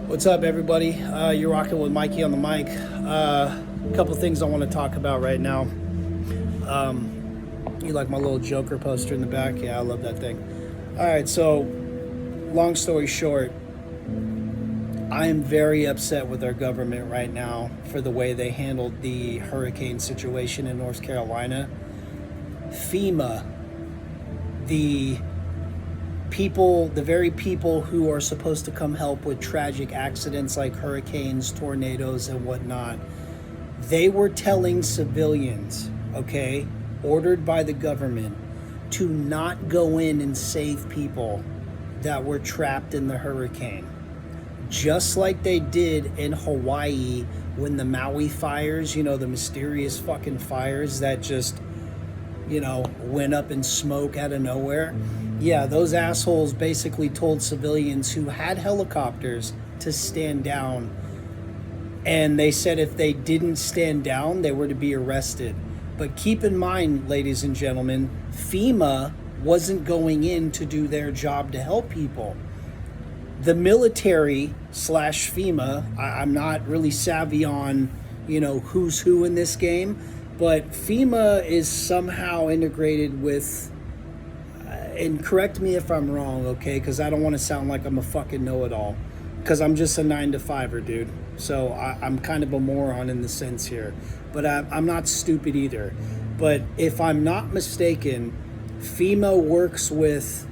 What's up, everybody? You're rocking with Mikey on the mic. A couple things I want to talk about right now. You like my little Joker poster in the back? Yeah, I love that thing. All right, so long story short, I am very upset with our government right now for the way they handled the hurricane situation in North Carolina. FEMA, the very people who are supposed to come help with tragic accidents like hurricanes, tornadoes, and whatnot, they were telling civilians, okay, ordered by the government, to not go in and save people that were trapped in the hurricane. Just like they did in Hawaii when the Maui fires, the mysterious fucking fires that just, went up in smoke out of nowhere. Yeah, those assholes basically told civilians who had helicopters to stand down. And they said if they didn't stand down, they were to be arrested. But keep in mind, ladies and gentlemen, FEMA wasn't going in to do their job to help people. The military / FEMA, I'm not really savvy on, who's who in this game, but FEMA is somehow integrated with, and correct me if I'm wrong, okay, because I don't want to sound like I'm a fucking know-it-all, because I'm just a 9-to-5er, dude. So I'm kind of a moron in the sense here, but I'm not stupid either. But if I'm not mistaken, FEMA works with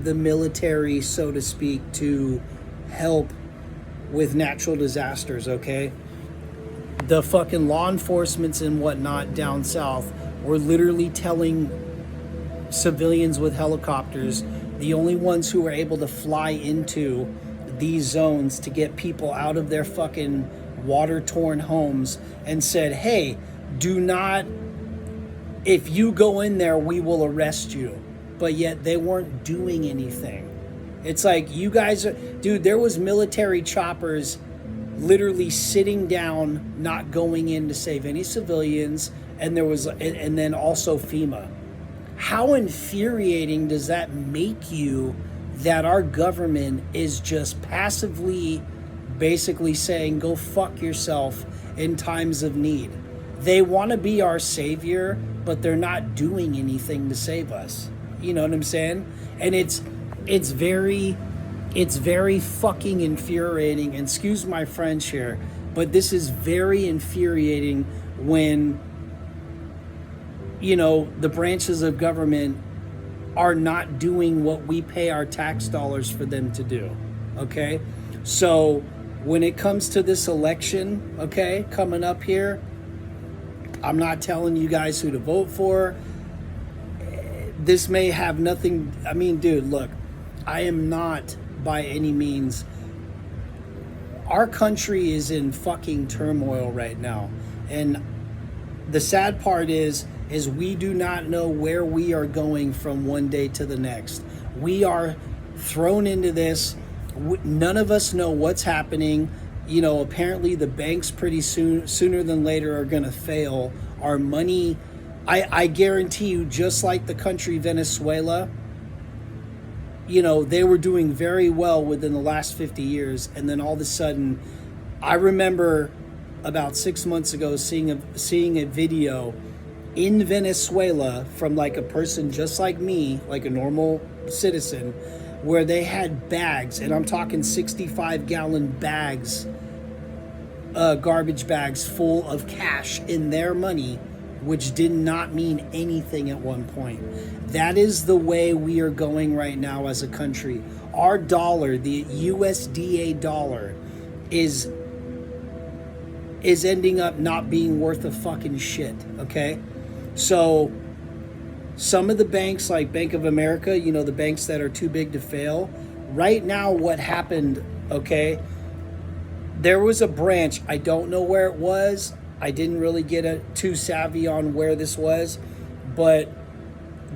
the military, so to speak, to help with natural disasters, okay? The fucking law enforcements and whatnot down south were literally telling civilians with helicopters, the only ones who were able to fly into these zones to get people out of their fucking water-torn homes, and said, hey, do not, if you go in there, we will arrest you. But yet they weren't doing anything. It's like, you guys are, dude, there was military choppers literally sitting down, not going in to save any civilians, and then also FEMA. How infuriating does that make you that our government is just passively basically saying, go fuck yourself in times of need? They want to be our savior, but they're not doing anything to save us. You know what I'm saying? And it's very fucking infuriating. And excuse my French here, but this is very infuriating when, the branches of government are not doing what we pay our tax dollars for them to do. Okay? So when it comes to this election, okay, coming up here, I'm not telling you guys who to vote for. This may have nothing, dude, look, I am not by any means, our country is in fucking turmoil right now. And the sad part is we do not know where we are going from one day to the next. We are thrown into this. None of us know what's happening. Apparently the banks pretty sooner than later are going to fail. Our money, I guarantee you, just like the country Venezuela, they were doing very well within the last 50 years. And then all of a sudden, I remember about 6 months ago seeing a video in Venezuela from like a person just like me, like a normal citizen, where they had bags, and I'm talking 65-gallon bags, garbage bags full of cash in their money, which did not mean anything at one point. That is the way we are going right now as a country. Our dollar, the USDA dollar, is ending up not being worth a fucking shit, okay? So some of the banks like Bank of America, the banks that are too big to fail, right now what happened, okay, there was a branch, I don't know where it was, I didn't really get too savvy on where this was, but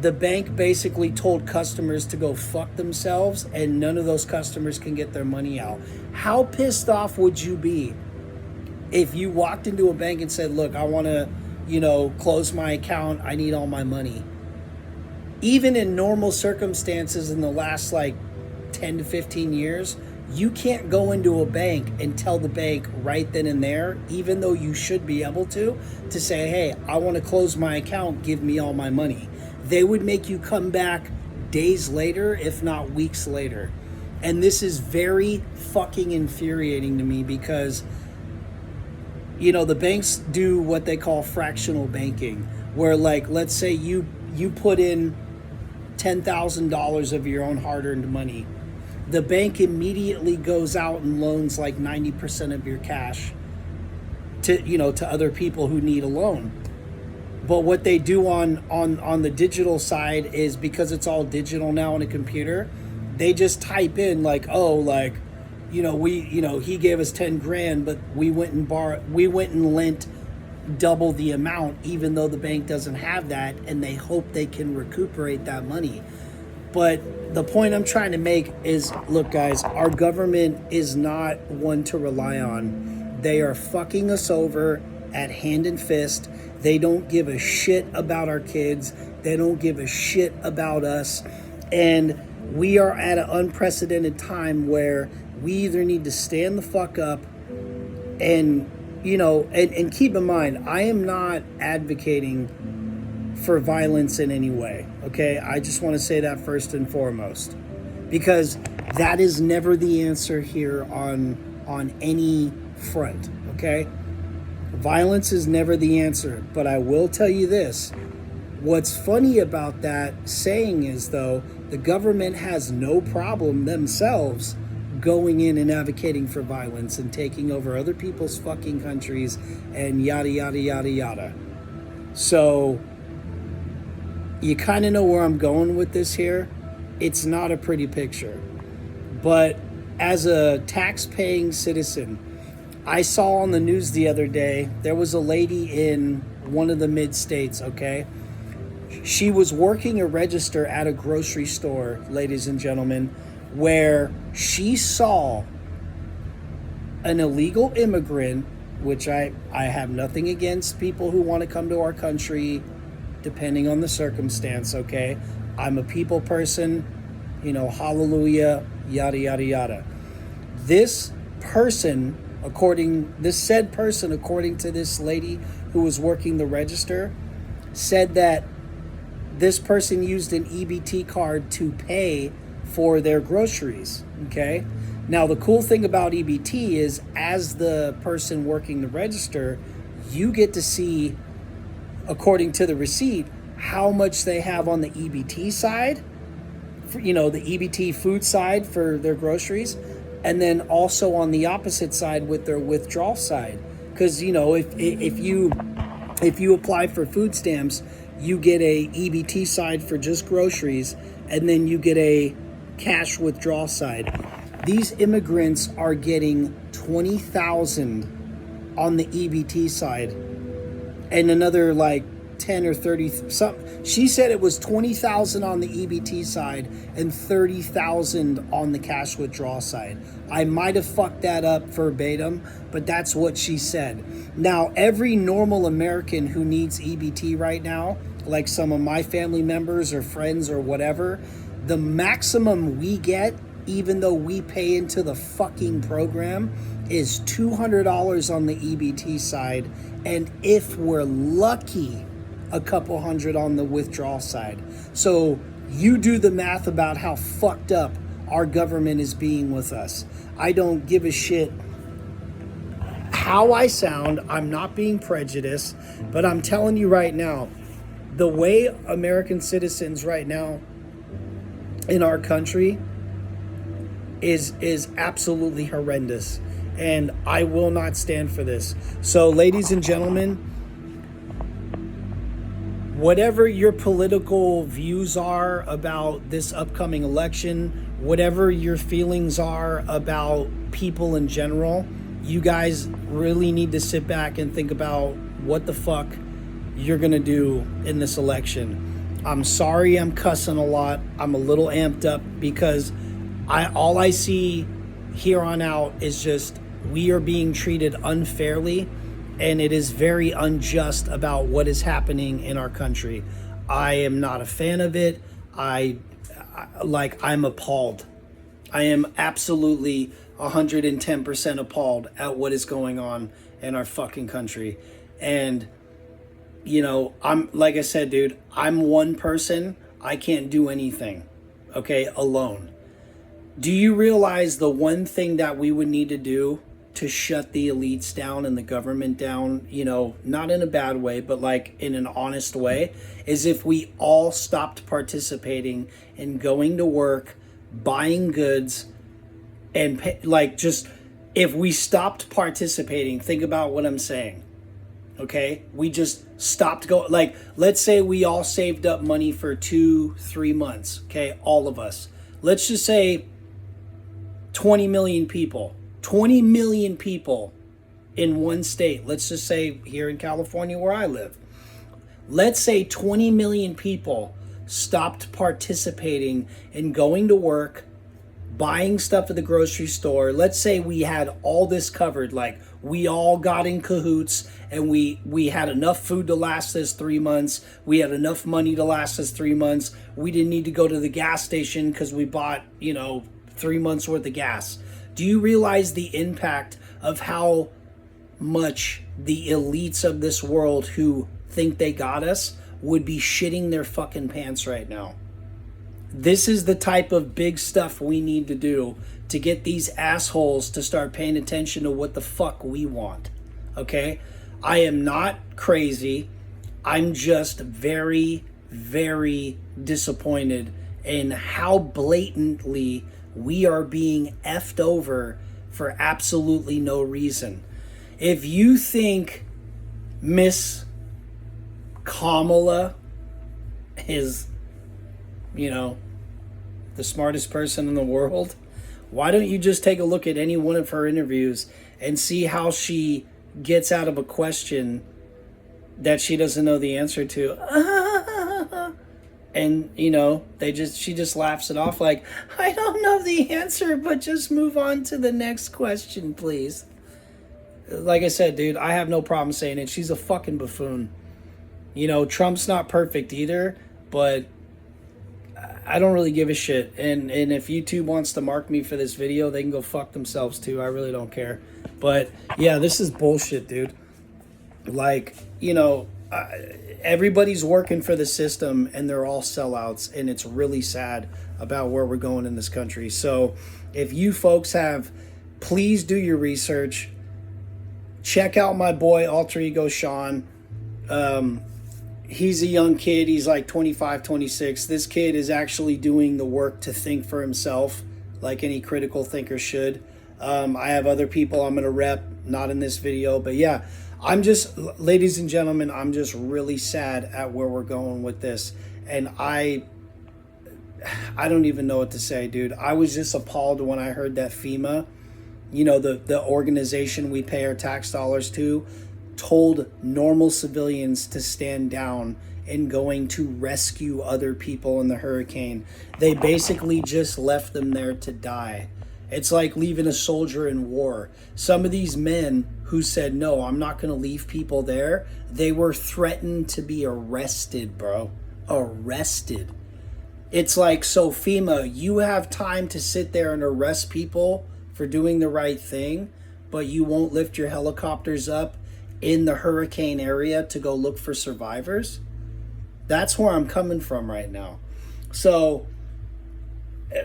the bank basically told customers to go fuck themselves, and none of those customers can get their money out. How pissed off would you be if you walked into a bank and said, look, I want to, close my account, I need all my money? Even in normal circumstances in the last 10 to 15 years, You can't go into a bank and tell the bank right then and there, even though you should be able to say, hey, I want to close my account, give me all my money. They would make you come back days later, if not weeks later. And this is very fucking infuriating to me because, you know, the banks do what they call fractional banking, where, like, let's say you put in $10,000 of your own hard-earned money. The bank immediately goes out and loans like 90% of your cash to other people who need a loan. But what they do on the digital side is, because it's all digital now on a computer, they just type in like, oh, like, he gave us 10 grand, but we went and lent double the amount, even though the bank doesn't have that, and they hope they can recuperate that money. But the point I'm trying to make is, look, guys, our government is not one to rely on. They are fucking us over at hand and fist. They don't give a shit about our kids. They don't give a shit about us. And we are at an unprecedented time where we either need to stand the fuck up and, and keep in mind, I am not advocating for violence in any way, okay? I just want to say that first and foremost, because that is never the answer here on any front, okay? Violence is never the answer, but I will tell you this. What's funny about that saying is, though, the government has no problem themselves going in and advocating for violence and taking over other people's fucking countries and yada, yada, yada, yada. So you kind of know where I'm going with this here. It's not a pretty picture. But as a tax-paying citizen, I saw on the news the other day, there was a lady in one of the mid-states, okay? She was working a register at a grocery store, ladies and gentlemen, where she saw an illegal immigrant, which I have nothing against people who want to come to our country, depending on the circumstance, okay? I'm a people person, hallelujah, yada, yada, yada. This person, according to this lady who was working the register, said that this person used an EBT card to pay for their groceries, okay? Now, the cool thing about EBT is, as the person working the register, you get to see, according to the receipt, how much they have on the EBT side, the EBT food side for their groceries, and then also on the opposite side with their withdrawal side. Because, if you apply for food stamps, you get a EBT side for just groceries, and then you get a cash withdrawal side. These immigrants are getting $20,000 on the EBT side, and another like 10 or 30 something. She said it was $20,000 on the EBT side and $30,000 on the cash withdrawal side. I might have fucked that up verbatim, but that's what she said. Now, every normal American who needs EBT right now, like some of my family members or friends or whatever, the maximum we get, even though we pay into the fucking program, is $200 on the EBT side, and if we're lucky, a couple hundred on the withdrawal side. So you do the math about how fucked up our government is being with us. I don't give a shit how I sound. I'm not being prejudiced, but I'm telling you right now, the way American citizens right now in our country is absolutely horrendous, and I will not stand for this. So, ladies and gentlemen, whatever your political views are about this upcoming election, whatever your feelings are about people in general, you guys really need to sit back and think about what the fuck you're gonna do in this election. I'm sorry I'm cussing a lot. I'm a little amped up because all I see here on out is just we are being treated unfairly, and it is very unjust about what is happening in our country. I am not a fan of it. I'm appalled. I am absolutely 110% appalled at what is going on in our fucking country. And, you know, I'm, like I said, dude, I'm one person. I can't do anything, okay, alone. Do you realize the one thing that we would need to do to shut the elites down and the government down, you know, not in a bad way, but like in an honest way, is if we all stopped participating in going to work, buying goods, and like just if we stopped participating, think about what I'm saying. Okay, we just stopped going. Like, let's say we all saved up money for 2-3 months. Okay, all of us. Let's just say 20 million people. 20 million people in one state. Let's just say here in California where I live. Let's say 20 million people stopped participating in going to work, buying stuff at the grocery store. Let's say we had all this covered, like we all got in cahoots and we had enough food to last us 3 months. We had enough money to last us 3 months. We didn't need to go to the gas station because we bought, 3 months worth of gas. Do you realize the impact of how much the elites of this world who think they got us would be shitting their fucking pants right now? This is the type of big stuff we need to do to get these assholes to start paying attention to what the fuck we want. Okay? I am not crazy. I'm just very, very disappointed in how blatantly we are being effed over for absolutely no reason. If you think Miss Kamala is, the smartest person in the world, why don't you just take a look at any one of her interviews and see how she gets out of a question that she doesn't know the answer to? And, she just laughs it off like, I don't know the answer, but just move on to the next question, please. Like I said, dude, I have no problem saying it. She's a fucking buffoon. Trump's not perfect either, but I don't really give a shit. And if YouTube wants to mark me for this video, they can go fuck themselves too. I really don't care. But yeah, this is bullshit, dude. Like, everybody's working for the system and they're all sellouts, and it's really sad about where we're going in this country. So if you folks have, please do your research. Check out my boy Alter Ego Sean. He's a young kid. He's like 25, 26. This kid is actually doing the work to think for himself, like any critical thinker should. I have other people I'm going to rep, not in this video, but yeah, ladies and gentlemen, I'm just really sad at where we're going with this. And I don't even know what to say, dude. I was just appalled when I heard that FEMA, the organization we pay our tax dollars to, told normal civilians to stand down in going to rescue other people in the hurricane. They basically just left them there to die. It's like leaving a soldier in war. Some of these men who said, no, I'm not going to leave people there, they were threatened to be arrested, bro. Arrested. It's like, so FEMA, you have time to sit there and arrest people for doing the right thing, but you won't lift your helicopters up in the hurricane area to go look for survivors? That's where I'm coming from right now. So,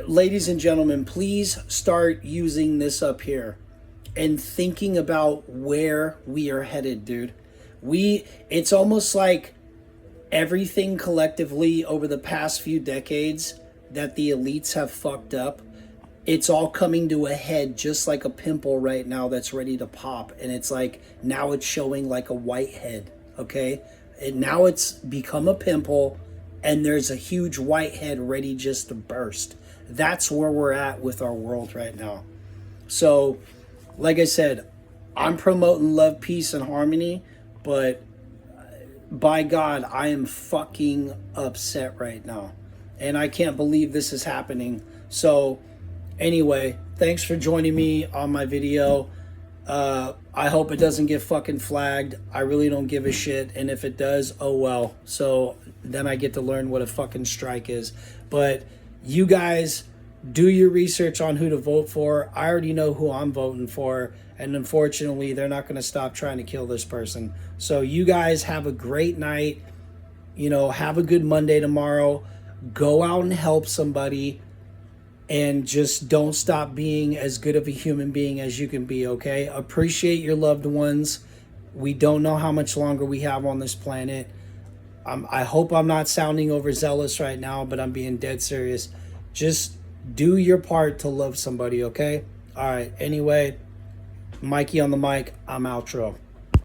ladies and gentlemen, please start using this up here and thinking about where we are headed, dude. It's almost like everything collectively over the past few decades that the elites have fucked up, it's all coming to a head just like a pimple right now that's ready to pop. And it's like, now it's showing like a white head, okay? And now it's become a pimple and there's a huge white head ready just to burst. That's where we're at with our world right now. So, like I said, I'm promoting love, peace, and harmony, but by God, I am fucking upset right now. And I can't believe this is happening. So, anyway, thanks for joining me on my video. I hope it doesn't get fucking flagged. I really don't give a shit. And if it does, oh well. So then I get to learn what a fucking strike is. But you guys do your research on who to vote for. I already know who I'm voting for, and unfortunately, they're not going to stop trying to kill this person. So you guys have a great night. You know, have a good Monday tomorrow. Go out and help somebody, and just don't stop being as good of a human being as you can be, okay? Appreciate your loved ones. We don't know how much longer we have on this planet. I hope I'm not sounding overzealous right now, but I'm being dead serious. Just do your part to love somebody, okay? All right, anyway, Mikey on the mic, I'm outro.